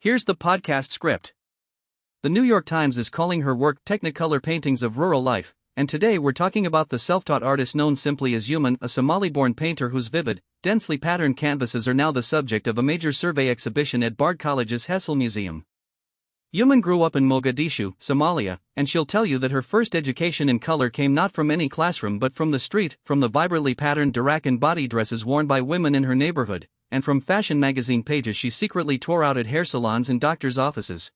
Here's the podcast script. The New York Times is calling her work Technicolor paintings of rural life, and today we're talking about the self-taught artist known simply as Uman, a Somali-born painter whose vivid, densely patterned canvases are now the subject of a major survey exhibition at Bard College's Hessel Museum. Uman grew up in Mogadishu, Somalia, and she'll tell you that her first education in color came not from any classroom but from the street, from the vibrantly patterned durak and body dresses worn by women in her neighborhood, and from fashion magazine pages she secretly tore out at hair salons and doctors' offices.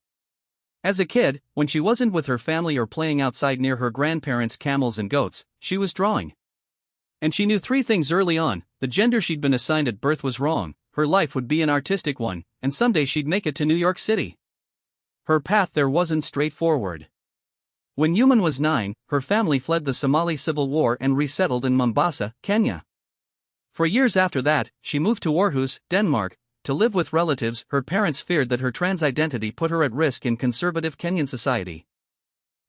As a kid, when she wasn't with her family or playing outside near her grandparents' camels and goats, she was drawing. And she knew three things early on: the gender she'd been assigned at birth was wrong, her life would be an artistic one, and someday she'd make it to New York City. Her path there wasn't straightforward. When Uman was 9, her family fled the Somali Civil War and resettled in Mombasa, Kenya. For years after that, she moved to Aarhus, Denmark, to live with relatives. Her parents feared that her trans identity put her at risk in conservative Kenyan society.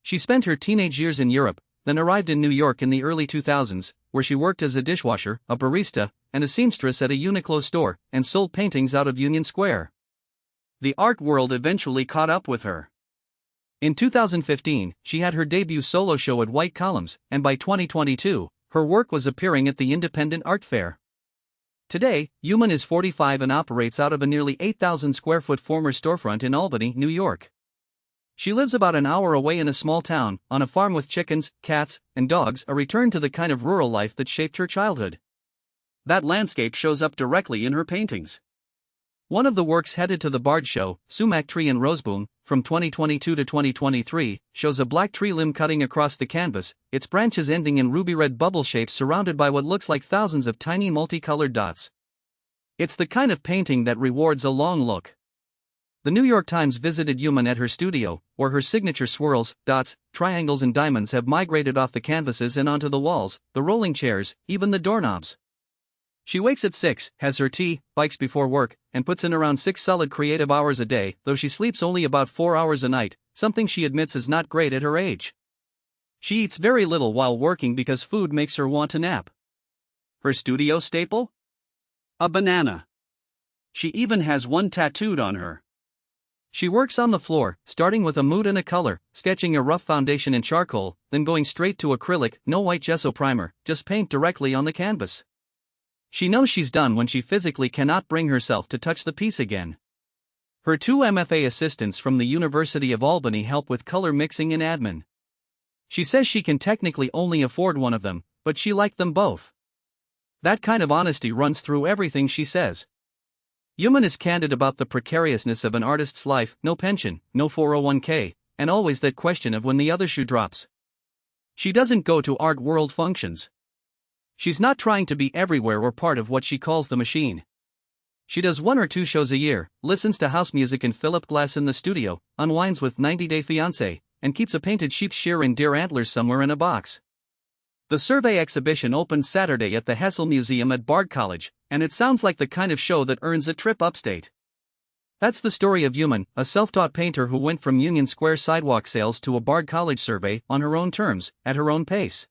She spent her teenage years in Europe, then arrived in New York in the early 2000s, where she worked as a dishwasher, a barista, and a seamstress at a Uniqlo store, and sold paintings out of Union Square. The art world eventually caught up with her. In 2015, she had her debut solo show at White Columns, and by 2022, her work was appearing at the Independent Art Fair. Today, Uman is 45 and operates out of a nearly 8,000 square foot former storefront in Albany, New York. She lives about an hour away in a small town, on a farm with chickens, cats, and dogs, a return to the kind of rural life that shaped her childhood. That landscape shows up directly in her paintings. One of the works headed to the Bard Show, Sumac Tree and Roseboom, from 2022 to 2023, shows a black tree limb cutting across the canvas, its branches ending in ruby-red bubble shapes surrounded by what looks like thousands of tiny multicolored dots. It's the kind of painting that rewards a long look. The New York Times visited Uman at her studio, where her signature swirls, dots, triangles and diamonds have migrated off the canvases and onto the walls, the rolling chairs, even the doorknobs. She wakes at 6, has her tea, bikes before work, and puts in around 6 solid creative hours a day, though she sleeps only about 4 hours a night, something she admits is not great at her age. She eats very little while working because food makes her want to nap. Her studio staple? A banana. She even has one tattooed on her. She works on the floor, starting with a mood and a color, sketching a rough foundation in charcoal, then going straight to acrylic, no white gesso primer, just paint directly on the canvas. She knows she's done when she physically cannot bring herself to touch the piece again. Her 2 MFA assistants from the University of Albany help with color mixing and admin. She says she can technically only afford one of them, but she liked them both. That kind of honesty runs through everything she says. Uman is candid about the precariousness of an artist's life: no pension, no 401k, and always that question of when the other shoe drops. She doesn't go to art world functions. She's not trying to be everywhere or part of what she calls the machine. She does 1 or 2 shows a year, listens to house music and Philip Glass in the studio, unwinds with 90 Day Fiancé, and keeps a painted sheep's shear and deer antlers somewhere in a box. The survey exhibition opens Saturday at the Hessel Museum at Bard College, and it sounds like the kind of show that earns a trip upstate. That's the story of Uman, a self-taught painter who went from Union Square sidewalk sales to a Bard College survey on her own terms, at her own pace.